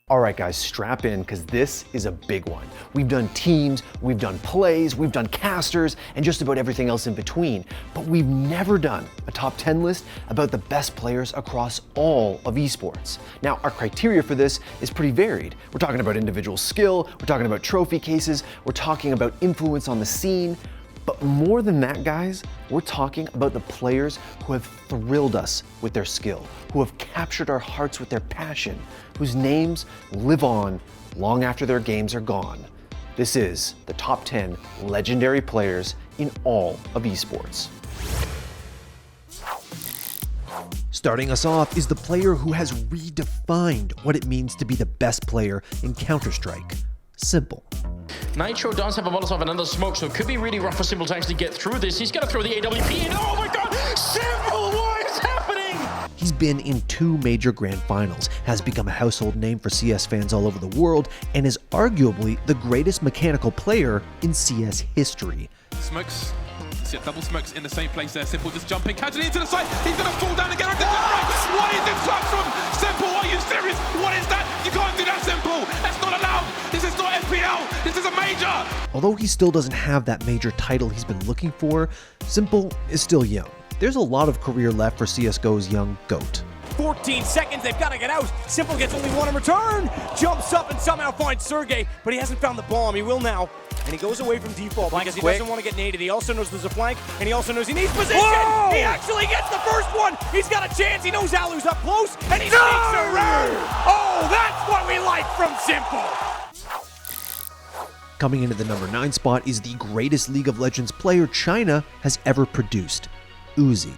All right, guys, strap in, because this is a big one. We've done teams, we've done plays, we've done casters, and just about everything else in between. But we've never done a top 10 list about the best players across all of esports. Now, our criteria for this is pretty varied. We're talking about individual skill, we're talking about trophy cases, we're talking about influence on the scene. But more than that, guys, we're talking about the players who have thrilled us with their skill, who have captured our hearts with their passion, whose names live on long after their games are gone. This is the top 10 legendary players in all of esports. Starting us off is the player who has redefined what it means to be the best player in Counter-Strike. Simple. Nitro does have a Molotov and another smoke, so it could be really rough for Simple to actually get through this. He's going to throw the AWP in. Oh my god! Simple, what is happening? He's been in 2 major grand finals, has become a household name for CS fans all over the world, and is arguably the greatest mechanical player in CS history. Smokes. See double smokes in the same place there. Simple just jumping casually into the side. He's going to fall down and get right. What is this shot from Simple? Are you serious? What is that? You can't do that, Simple. That's not allowed. This is not FPL. This is a major. Although he still doesn't have that major title he's been looking for, Simple is still young. There's a lot of career left for CSGO's young GOAT. 14 seconds, they've got to get out. Simple gets only one in return. Jumps up and somehow finds Sergey, but he hasn't found the bomb. He will now. And he goes away from default because he doesn't want to get naded. He also knows there's a flank, and he also knows he needs position. Whoa! He actually gets the first one. He's got a chance. He knows Alu's up close, and he sneaks around. Oh, that's what we like from Simple. Coming into the number 9 spot is the greatest League of Legends player China has ever produced, Uzi.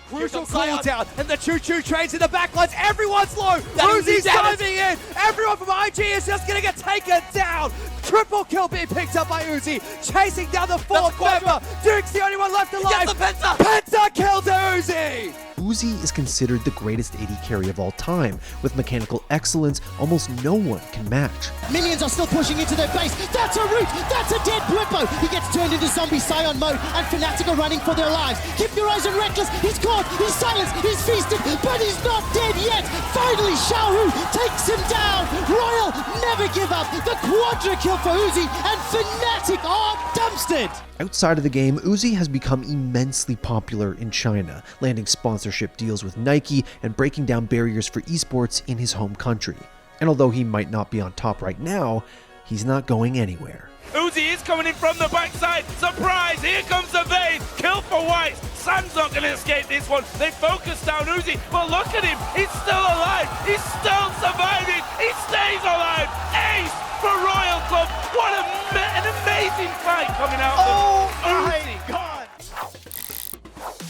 Crucial cooldown, and the choo-choo trains in the backlines. Everyone's low. Uzi's diving in. Everyone from IG is just going to get taken down. Triple kill being picked up by Uzi, chasing down the 4th member. Duke's the only one left alive. The Penta kill to Uzi. Uzi is considered the greatest AD carry of all time. With mechanical excellence, almost no one can match. Minions are still pushing into their base. That's a root. That's a dead Blippo. He gets turned into zombie Scion mode, and Fnatic are running for their lives. Keep your eyes on Reckless. He's caught. He's silenced. He's feasted, but he's not dead yet. Finally, Xiaohu takes him down. Royal never give up. The quadra kill for Uzi, and Fnatic are dumpstered. Outside of the game, Uzi has become immensely popular in China, landing sponsorship deals with Nike and breaking down barriers for esports in his home country. And although he might not be on top right now, he's not going anywhere. Uzi is coming in from the backside. Surprise! Here comes the base. Kill for White. Sun's not going to escape this one. They focus down Uzi, but look at him. He's still alive. He's still surviving. He stays alive. Ace for Royal Club. What an amazing fight coming out of Uzi. God.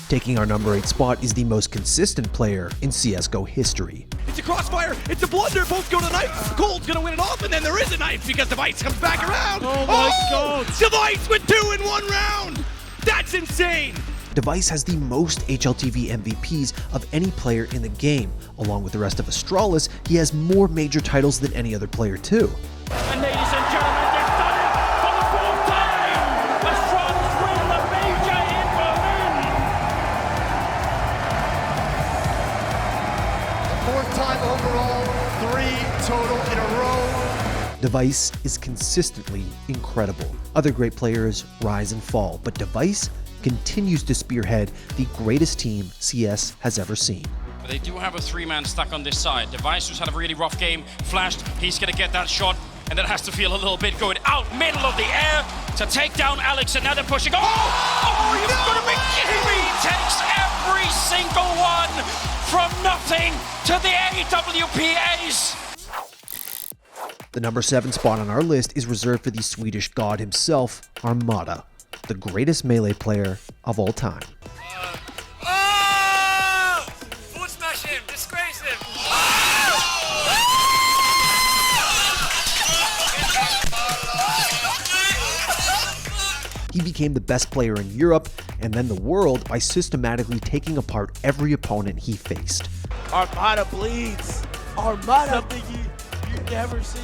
Taking our number 8 spot is the most consistent player in CSGO history. It's a crossfire. It's a blunder. Both go to knife. Gold's going to win it off, and then there is a knife because Device comes back around. Oh my God. Device with 2 in 1 round. That's insane. Device has the most HLTV MVPs of any player in the game. Along with the rest of Astralis, he has more major titles than any other player too. And ladies and gentlemen, they've done it for the 4th time! Astralis win the major in Berlin! 4th time overall, 3 total in a row. Device is consistently incredible. Other great players rise and fall, but Device continues to spearhead the greatest team CS has ever seen. They do have a 3-man stack on this side. Device, who's had a really rough game, flashed. He's going to get that shot, and that has to feel a little bit good. Out middle of the air to take down Alex, and now they're pushing. Oh, you've got to be kidding me! He takes every single one from nothing to the AWP ace. The number 7 spot on our list is reserved for the Swedish god himself, Armada, the greatest melee player of all time. Foot smash him! Disgrace him! He became the best player in Europe and then the world by systematically taking apart every opponent he faced. Armada bleeds. Armada. Something you never see.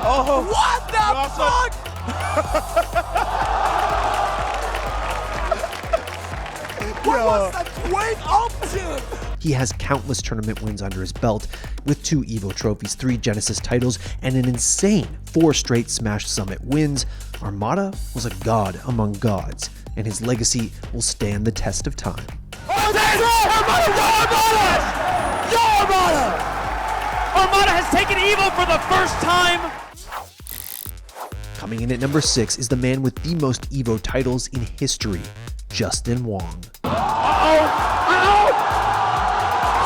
Oh, what the fuck? What was that twin up to? He has countless tournament wins under his belt, with 2 EVO trophies, 3 Genesis titles, and an insane 4 straight Smash Summit wins. Armada was a god among gods, and his legacy will stand the test of time. Armada has taken EVO for the first time! Coming in at number 6 is the man with the most EVO titles in history, Justin Wong.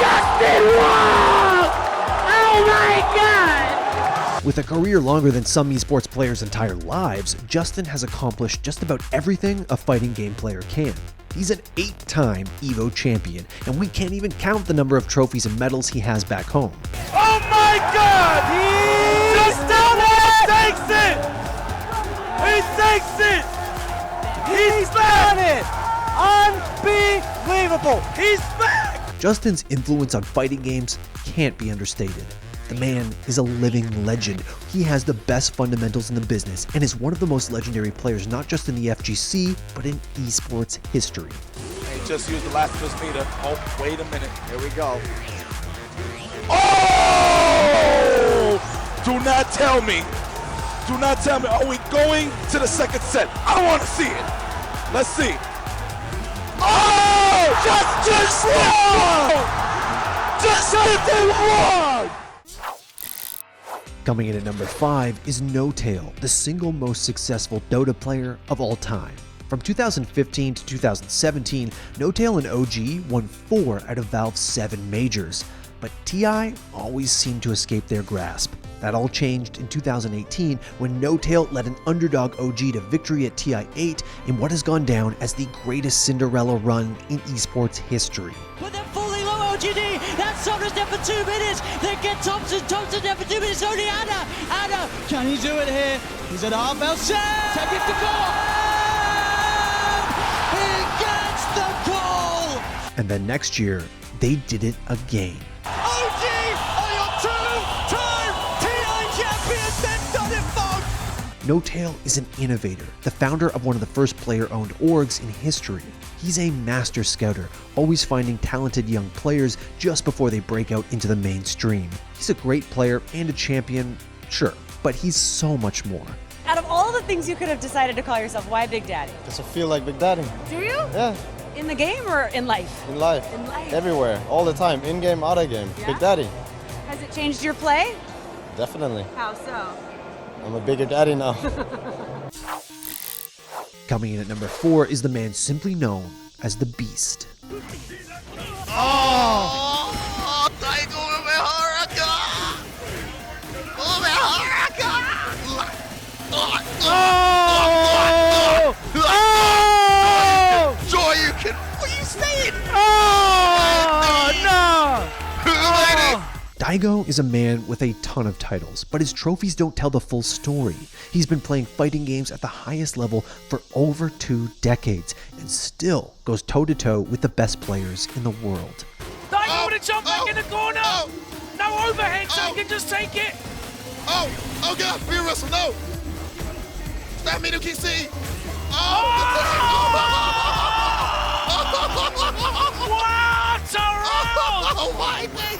Justin Wong! Oh my God! With a career longer than some esports players' entire lives, Justin has accomplished just about everything a fighting game player can. He's an 8-time EVO champion, and we can't even count the number of trophies and medals he has back home. Oh my God! Justin takes it! He takes it! He's back! Unbelievable! He's back! Justin's influence on fighting games can't be understated. The man is a living legend. He has the best fundamentals in the business and is one of the most legendary players not just in the FGC, but in esports history. He just used the last of his meter. Oh, wait a minute. Here we go. Oh! Do not tell me. Do not tell me. Are we going to the second set? I want to see it. Let's see. Oh! Justin Wong! Coming in at number 5 is No-Tail, the single most successful Dota player of all time. From 2015 to 2017, No-Tail and OG won 4 out of Valve's 7 majors, but TI always seemed to escape their grasp. That all changed in 2018 when No-Tail led an underdog OG to victory at TI8 in what has gone down as the greatest Cinderella run in esports history. But they're falling low, OGD. That's Somnus there for 2 minutes. They get Thompson there for 2 minutes. Only Anna. Can he do it here? He's at half bell set. Take it to goal. He gets the goal. And then next year, they did it again. OG are your 2-time TI champions. They've done it, folks. No-Tail is an innovator, the founder of one of the first player-owned orgs in history. He's a master scouter, always finding talented young players just before they break out into the mainstream. He's a great player and a champion, sure, but he's so much more. Out of all the things you could have decided to call yourself, why Big Daddy? Because I feel like Big Daddy. Do you? Yeah, In the game or in life? in life. In life. Everywhere, all the time, in-game, out-of-game. Yeah? Big Daddy, Has it changed your play? definitely. How so? I'm a bigger daddy now. Coming in at number 4 is the man simply known as the Beast. Daigo is a man with a ton of titles, but his trophies don't tell the full story. He's been playing fighting games at the highest level for over 2 decades and still goes toe-to-toe with the best players in the world. Daigo with a jump back in the corner. No overhead, so he can just take it. Oh God, Fear Russell, no! Stop me to KC! What a roll! Oh my God!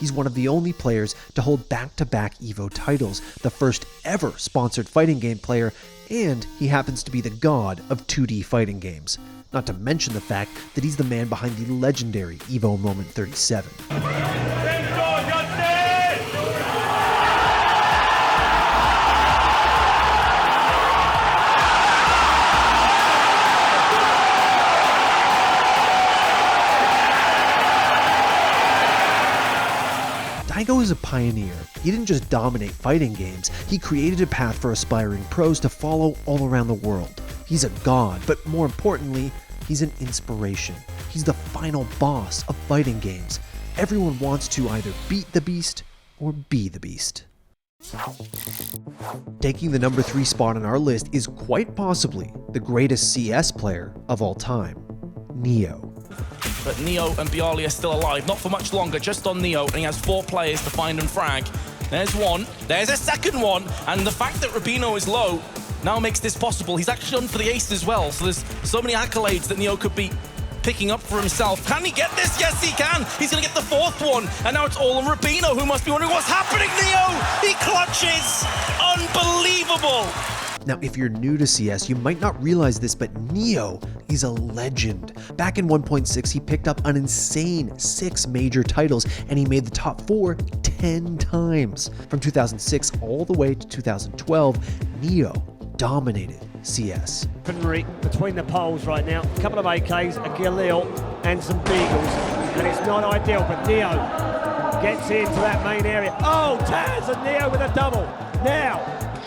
He's one of the only players to hold back-to-back EVO titles, the first ever sponsored fighting game player, and he happens to be the god of 2D fighting games. Not to mention the fact that he's the man behind the legendary EVO Moment 37. Daigo is a pioneer. He didn't just dominate fighting games, he created a path for aspiring pros to follow all around the world. He's a god, but more importantly, he's an inspiration. He's the final boss of fighting games. Everyone wants to either beat the beast or be the beast. Taking the number 3 spot on our list is quite possibly the greatest CS player of all time, Neo. But Neo and Bialy are still alive, not for much longer, just on Neo, and he has 4 players to find and frag. There's one, there's a second one, and the fact that Rubino is low now makes this possible. He's actually on for the ace as well, so there's so many accolades that Neo could be picking up for himself. Can he get this? Yes, he can. He's going to get the fourth one. And now it's all on Rubino, who must be wondering what's happening. Neo, he clutches. Unbelievable. Now, if you're new to CS, you might not realize this, but Neo is a legend. Back in 1.6, he picked up an insane 6 major titles, and he made the top 4 10 times. From 2006 all the way to 2012, Neo dominated CS. Between the poles right now, a couple of AKs, a Galil, and some Beagles, and it's not ideal, but Neo gets into that main area. Oh, Taz and Neo with a double. Now,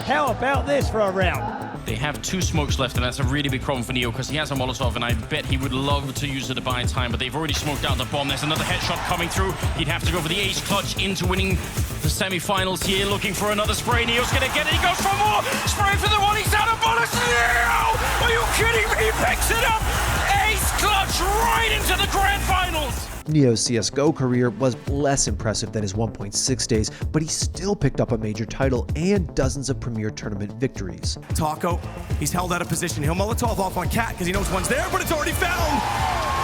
how about this for a round? They have 2 smokes left, and that's a really big problem for Neo because he has a Molotov, and I bet he would love to use it to buy time, but they've already smoked out the bomb. There's another headshot coming through. He'd have to go for the ace clutch into winning the semi-finals here, looking for another spray. Neo's going to get it. He goes for more. Spray for the one. He's out of bullets. Neo! Are you kidding me? He picks it up. Ace clutch right into the grand finals. Neo's CSGO career was less impressive than his 1.6 days, but he still picked up a major title and dozens of premier tournament victories. Taco, he's held out of position. He'll Molotov off on Cat because he knows one's there, but it's already found.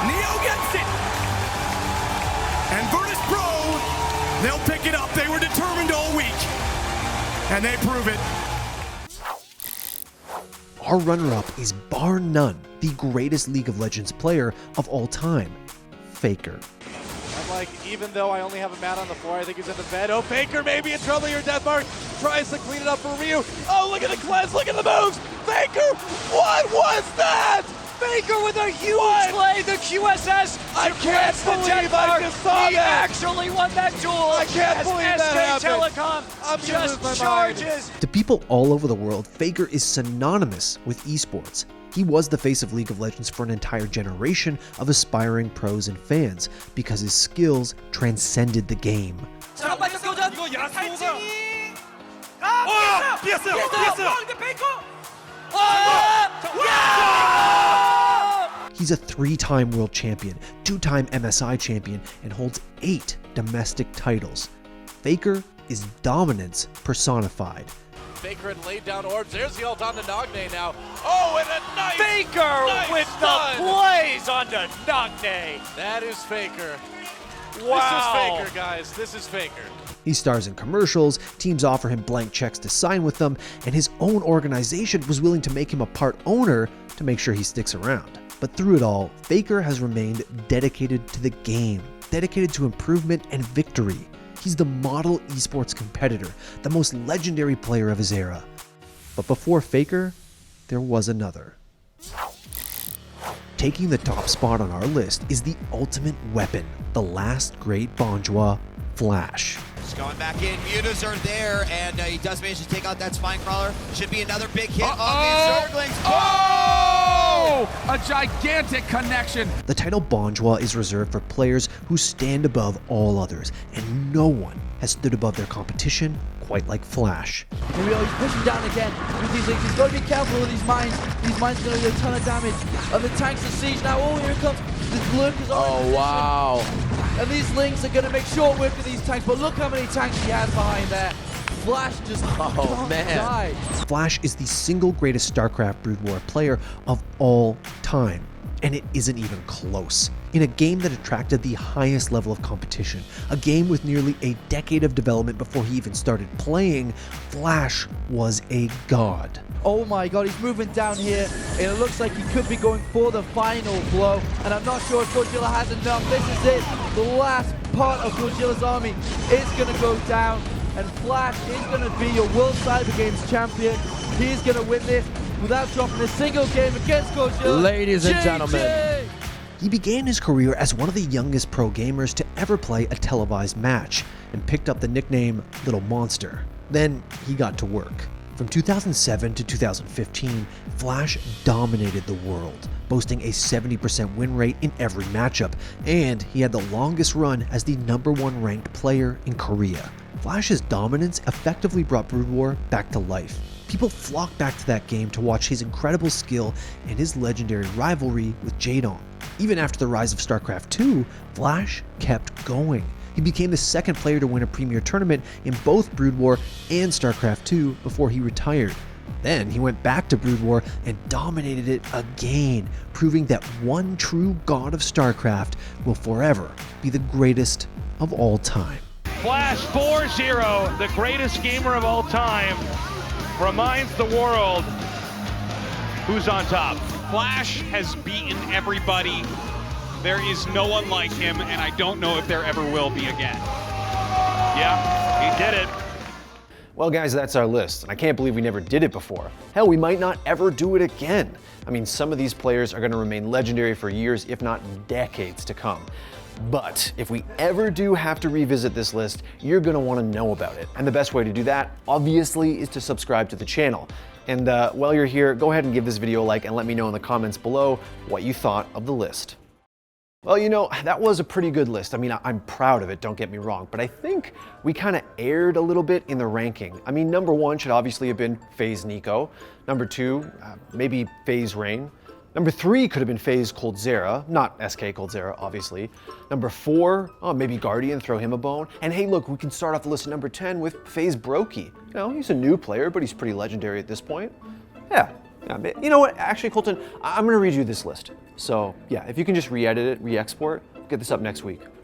Neo gets it. And Virtus Pro, they'll pick it up. They were determined all week, and they prove it. Our runner-up is bar none the greatest League of Legends player of all time, Faker. I'm like, even though I only have a man on the floor, I think he's in the bed. Oh, Faker may be in trouble here. Deathmark tries to clean it up for Ryu. Oh, look at the cleanse, look at the moves. Faker, what was that? Faker with a huge play, the QSS. I can't believe I just saw he that. actually won that duel. I can't believe that SK happened. Telecom I'm just charges. To people all over the world, Faker is synonymous with esports. He was the face of League of Legends for an entire generation of aspiring pros and fans because his skills transcended the game. He's a 3-time world champion, 2-time MSI champion, and holds 8 domestic titles. Faker is dominance personified. Faker had laid down orbs. There's the ult on the Nagne now. Oh, and a nice Faker with stun. the plays on the Nagne. That is Faker. Wow. This is Faker, guys. This is Faker. He stars in commercials, teams offer him blank checks to sign with them, and his own organization was willing to make him a part owner to make sure he sticks around. But through it all, Faker has remained dedicated to the game, dedicated to improvement and victory. He's the model esports competitor, the most legendary player of his era. But before Faker, there was another. Taking the top spot on our list is the ultimate weapon, the last great Bonjwa, Flash. Just going back in, mutas are there, and he does manage to take out that spine crawler. Should be another big hit on the Zerglings. Oh! A gigantic connection. The title Bonjwa is reserved for players who stand above all others, and no one has stood above their competition quite like Flash. Here we go, he's pushing down again with these links. He's got to be careful with these mines. These mines are going to do a ton of damage. And the tanks are siege now. Oh, here it comes. The lurkers are in position. Wow. And these links are going to make short work of these tanks. But look how many tanks he has behind there. Flash just can't die. Flash is the single greatest StarCraft Brood War player of all time, and it isn't even close. In a game that attracted the highest level of competition, a game with nearly a decade of development before he even started playing, Flash was a god. Oh my god, he's moving down here, and it looks like he could be going for the final blow, and I'm not sure if Godzilla has enough. This is it. The last part of Godzilla's army is going to go down, and Flash is going to be your World Cyber Games champion. He's going to win this without dropping a single game against Godzilla. Ladies and gentlemen. He began his career as one of the youngest pro gamers to ever play a televised match, and picked up the nickname Little Monster. Then he got to work. From 2007 to 2015, Flash dominated the world, boasting a 70% win rate in every matchup, and he had the longest run as the #1 ranked player in Korea. Flash's dominance effectively brought Brood War back to life. People flocked back to that game to watch his incredible skill and his legendary rivalry with Jaedong. Even after the rise of StarCraft 2, Flash kept going. He became the second player to win a premier tournament in both Brood War and StarCraft 2 before he retired. Then he went back to Brood War and dominated it again, proving that one true god of StarCraft will forever be the greatest of all time. Flash 4-0, the greatest gamer of all time, reminds the world who's on top. Flash has beaten everybody. There is no one like him, and I don't know if there ever will be again. Yeah, he did it. Well guys, that's our list, and I can't believe we never did it before. Hell, we might not ever do it again. I mean, some of these players are going to remain legendary for years, if not decades to come. But if we ever do have to revisit this list, you're going to want to know about it. And the best way to do that, obviously, is to subscribe to the channel. And while you're here, go ahead and give this video a like and let me know in the comments below what you thought of the list. Well, you know, that was a pretty good list. I mean, I'm proud of it, don't get me wrong, but I think we kind of erred a little bit in the ranking. I mean, number 1 should obviously have been FaZe Nico. Number 2, maybe FaZe Rain. Number 3 could have been FaZe Coldzera, not SK Coldzera, obviously. Number 4, oh, maybe Guardian, throw him a bone. And hey, look, we can start off the list at number 10 with FaZe Brokey. You know, he's a new player, but he's pretty legendary at this point. Yeah, you know what, actually, Colton, I'm gonna read you this list. So yeah, if you can just re-edit it, re-export, get this up next week.